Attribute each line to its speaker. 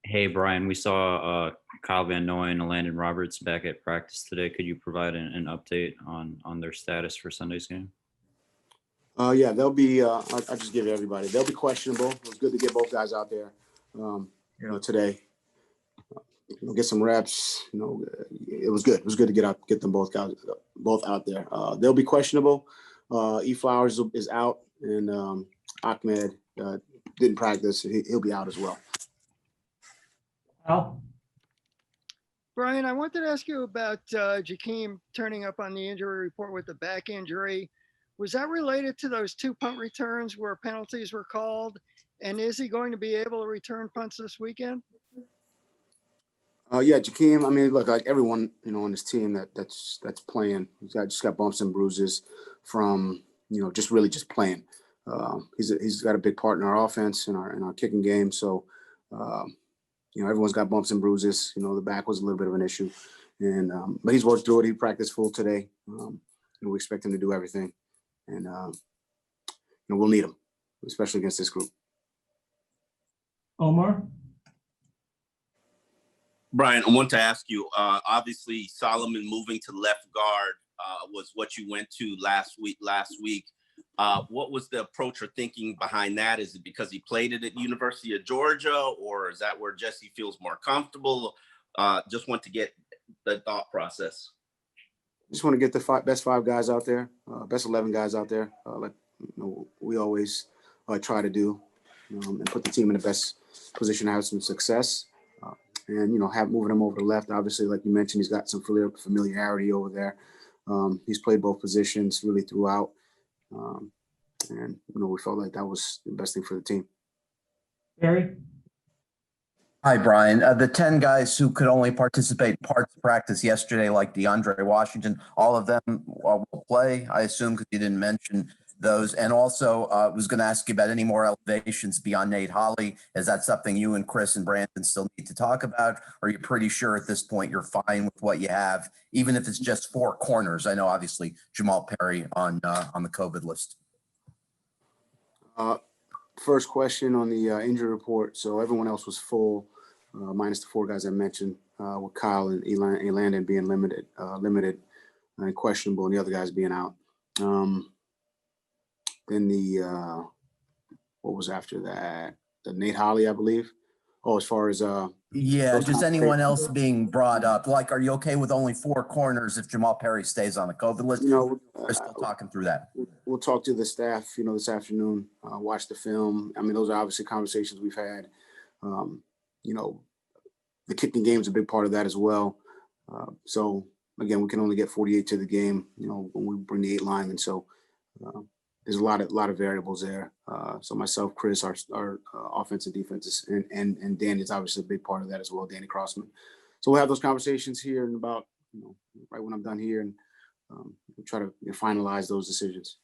Speaker 1: Hey, Brian, we saw Kyle Van Noy and Landon Roberts back at practice today. Could you provide an update on their status for Sunday's game?
Speaker 2: Yeah, they'll be. I'll just give it to everybody. They'll be questionable. It was good to get both guys out there. Today, get some reps. It was good. It was good to get them both guys both out there. They'll be questionable. E Flowers is out, and Ahmed didn't practice. He'll be out as well.
Speaker 3: Al?
Speaker 4: Brian, I wanted to ask you about Jakeem turning up on the injury report with the back injury. Was that related to those 2 punt returns where penalties were called? And is he going to be able to return punts this weekend?
Speaker 2: Yeah, Jakeem. I mean, look, like everyone, on this team that's playing, just got bumps and bruises from, just playing. He's got a big part in our offense and our kicking game. So, everyone's got bumps and bruises. The back was a little bit of an issue, and but he's worked through it. He practiced full today. We expect him to do everything, and we'll need him, especially against this group.
Speaker 3: Omar?
Speaker 5: Brian, I want to ask you, obviously Solomon moving to left guard was what you went to last week. What was the approach or thinking behind that? Is it because he played it at University of Georgia, or is that where Jesse feels more comfortable? Just want to get the thought process.
Speaker 2: Just want to get the best 5 guys out there, best 11 guys out there, like we always try to do, and put the team in the best position to have some success. And moving him over to left. Obviously, like you mentioned, he's got some familiarity over there. He's played both positions really throughout, and we felt like that was the best thing for the team.
Speaker 3: Barry?
Speaker 6: Hi, Brian. The 10 guys who could only participate in parts of practice yesterday, like DeAndre Washington, all of them will play, I assume, because you didn't mention those. And also, was going to ask you about any more elevations beyond Nate Holley. Is that something you and Chris and Brandon still need to talk about? Or are you pretty sure at this point you're fine with what you have, even if it's just 4 corners? I know, obviously, Jamal Perry on the COVID list.
Speaker 2: First question on the injury report. So everyone else was full, minus the 4 guys I mentioned, with Kyle and Landon being limited and questionable, and the other guys being out. Then what was after that? The Nate Holley, I believe. Oh, as far as
Speaker 6: just anyone else being brought up. Like, are you okay with only 4 corners if Jamal Perry stays on the COVID list? We're still talking through that.
Speaker 2: We'll talk to the staff, this afternoon. Watch the film. I mean, those are obviously conversations we've had. The kicking game is a big part of that as well. So again, we can only get 48 to the game. When we bring the 8 linemen. So there's a lot of variables there. So myself, Chris, our offensive defenses, and Danny is obviously a big part of that as well, Danny Crossman. So we'll have those conversations here in about, right when I'm done here, and we'll try to finalize those decisions.